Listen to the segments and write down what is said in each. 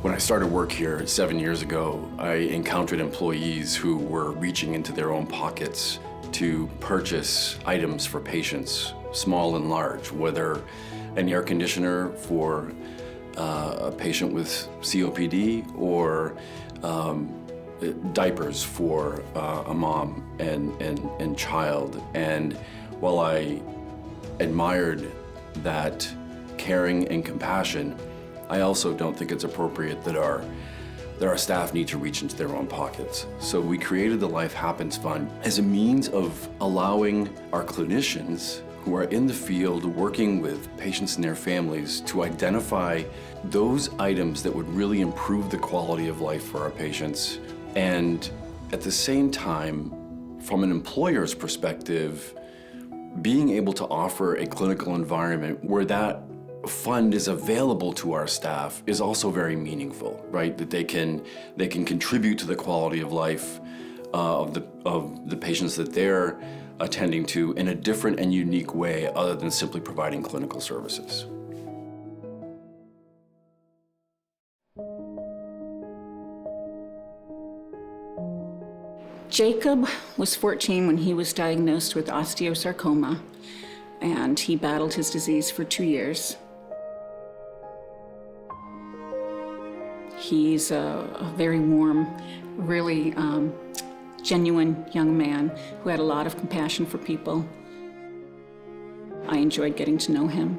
When I started work here 7 years ago, I encountered employees who were reaching into their own pockets to purchase items for patients, small and large, whether an air conditioner for a patient with COPD or diapers for a mom and child. And while I admired that caring and compassion, I also don't think it's appropriate that our staff need to reach into their own pockets. So we created the Life Happens Fund as a means of allowing our clinicians who are in the field working with patients and their families to identify those items that would really improve the quality of life for our patients. And at the same time, from an employer's perspective, being able to offer a clinical environment where that fund is available to our staff is also very meaningful, right? That they can contribute to the quality of life of the patients that they're attending to in a different and unique way other than simply providing clinical services. Jacob was 14 when he was diagnosed with osteosarcoma, and he battled his disease for 2 years. He's a very warm, really genuine young man who had a lot of compassion for people. I enjoyed getting to know him.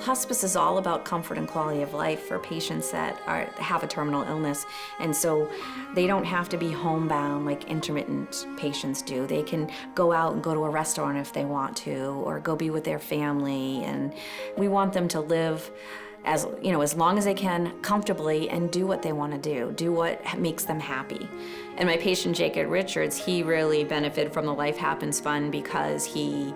Hospice is all about comfort and quality of life for patients that have a terminal illness, and so they don't have to be homebound like intermittent patients do. They can go out and go to a restaurant if they want to, or go be with their family, and we want them to live as long as they can comfortably and do what they want to do what makes them happy. And my patient Jacob Richards, he really benefited from the Life Happens Fund because he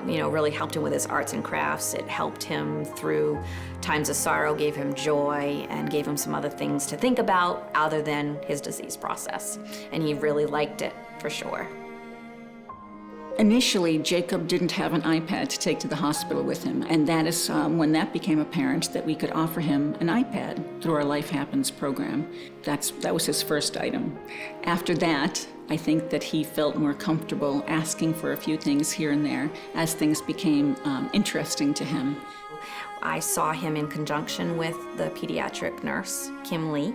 really helped him with his arts and crafts. It helped him through times of sorrow, gave him joy, and gave him some other things to think about other than his disease process. And he really liked it, for sure. Initially, Jacob didn't have an iPad to take to the hospital with him, and that is when that became apparent that we could offer him an iPad through our Life Happens program. That was his first item. After that, I think that he felt more comfortable asking for a few things here and there as things became interesting to him. I saw him in conjunction with the pediatric nurse, Kim Lee.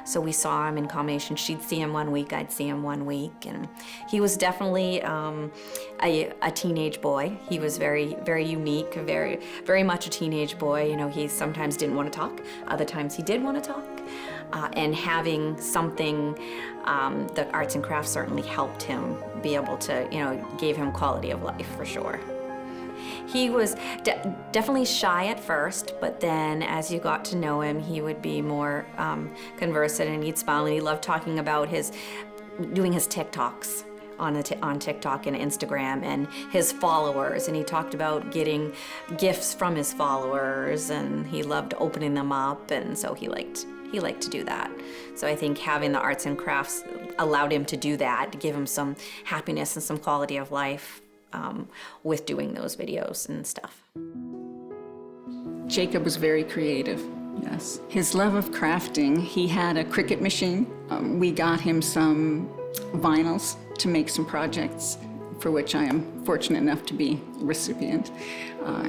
So we saw him in combination. She'd see him 1 week, I'd see him 1 week. And he was definitely a teenage boy. He was very, very unique, very, very much a teenage boy. He sometimes didn't want to talk. Other times he did want to talk. And having something, the arts and crafts certainly helped him be able to, gave him quality of life for sure. He was definitely shy at first, but then as you got to know him, he would be more conversant, and he'd smile, and he loved talking about doing his TikToks on TikTok and Instagram, and his followers, and he talked about getting gifts from his followers, and he loved opening them up, and so he liked to do that. So I think having the arts and crafts allowed him to do that, to give him some happiness and some quality of life with doing those videos and stuff. Jacob was very creative, yes. His love of crafting, he had a Cricut machine. We got him some vinyls to make some projects, for which I am fortunate enough to be a recipient.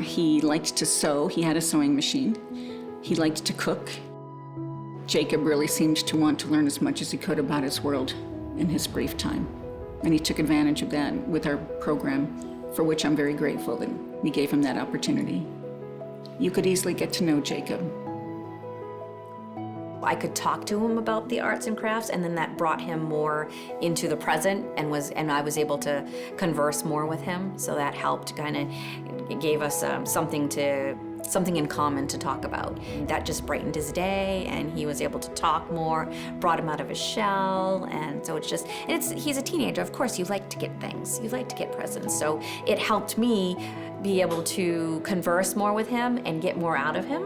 He liked to sew. He had a sewing machine. He liked to cook. Jacob really seemed to want to learn as much as he could about his world in his brief time. And he took advantage of that with our program, for which I'm very grateful that we gave him that opportunity. You could easily get to know Jacob. I could talk to him about the arts and crafts, and then that brought him more into the present, and I was able to converse more with him. So that helped, it gave us something in common to talk about. That just brightened his day, and he was able to talk more, brought him out of his shell, and so he's a teenager. Of course, you like to get things. You like to get presents. So it helped me be able to converse more with him and get more out of him,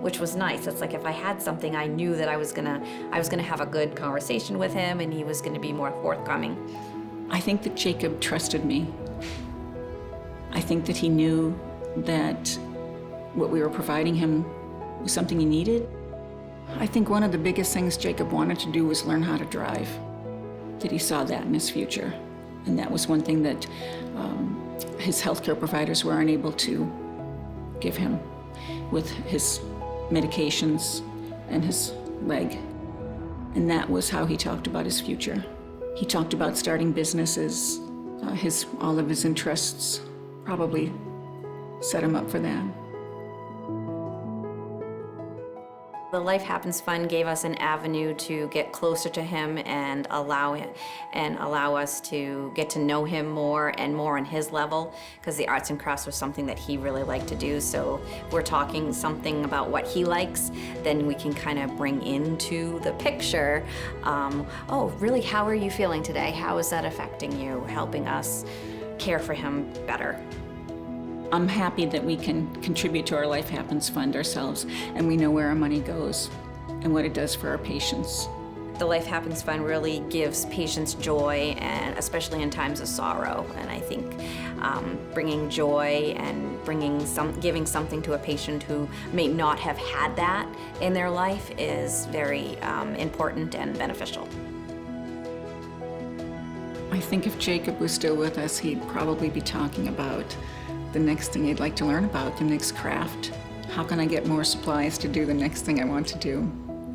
which was nice. It's like if I had something, I knew that I was gonna have a good conversation with him, and he was gonna be more forthcoming. I think that Jacob trusted me. I think that he knew that what we were providing him was something he needed. I think one of the biggest things Jacob wanted to do was learn how to drive, that he saw that in his future. And that was one thing that his healthcare providers were unable to give him with his medications and his leg. And that was how he talked about his future. He talked about starting businesses. All of his interests probably set him up for that. The Life Happens Fund gave us an avenue to get closer to him and allow us to get to know him more and more on his level, because the arts and crafts was something that he really liked to do. So if we're talking something about what he likes, then we can kind of bring into the picture, oh, really, how are you feeling today? How is that affecting you? Helping us care for him better. I'm happy that we can contribute to our Life Happens Fund ourselves, and we know where our money goes and what it does for our patients. The Life Happens Fund really gives patients joy, and especially in times of sorrow. And I think bringing joy and giving something to a patient who may not have had that in their life is very important and beneficial. I think if Jacob was still with us, he'd probably be talking about the next thing he'd like to learn about, the next craft. How can I get more supplies to do the next thing I want to do?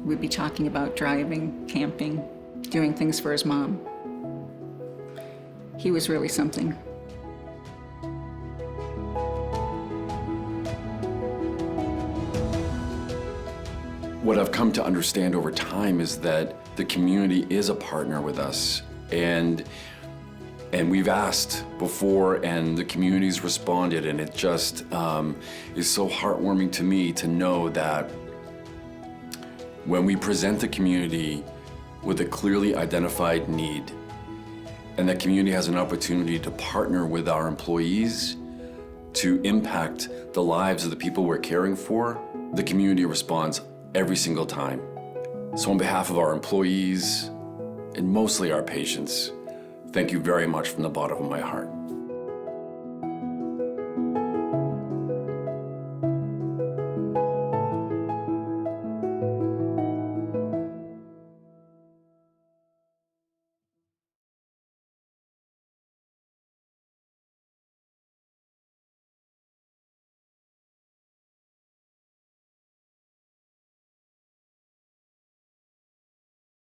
We'd be talking about driving, camping, doing things for his mom. He was really something. What I've come to understand over time is that the community is a partner with us, and we've asked before, and the community's responded, and it just is so heartwarming to me to know that when we present the community with a clearly identified need, and that community has an opportunity to partner with our employees to impact the lives of the people we're caring for, the community responds every single time. So on behalf of our employees, and mostly our patients, thank you very much from the bottom of my heart.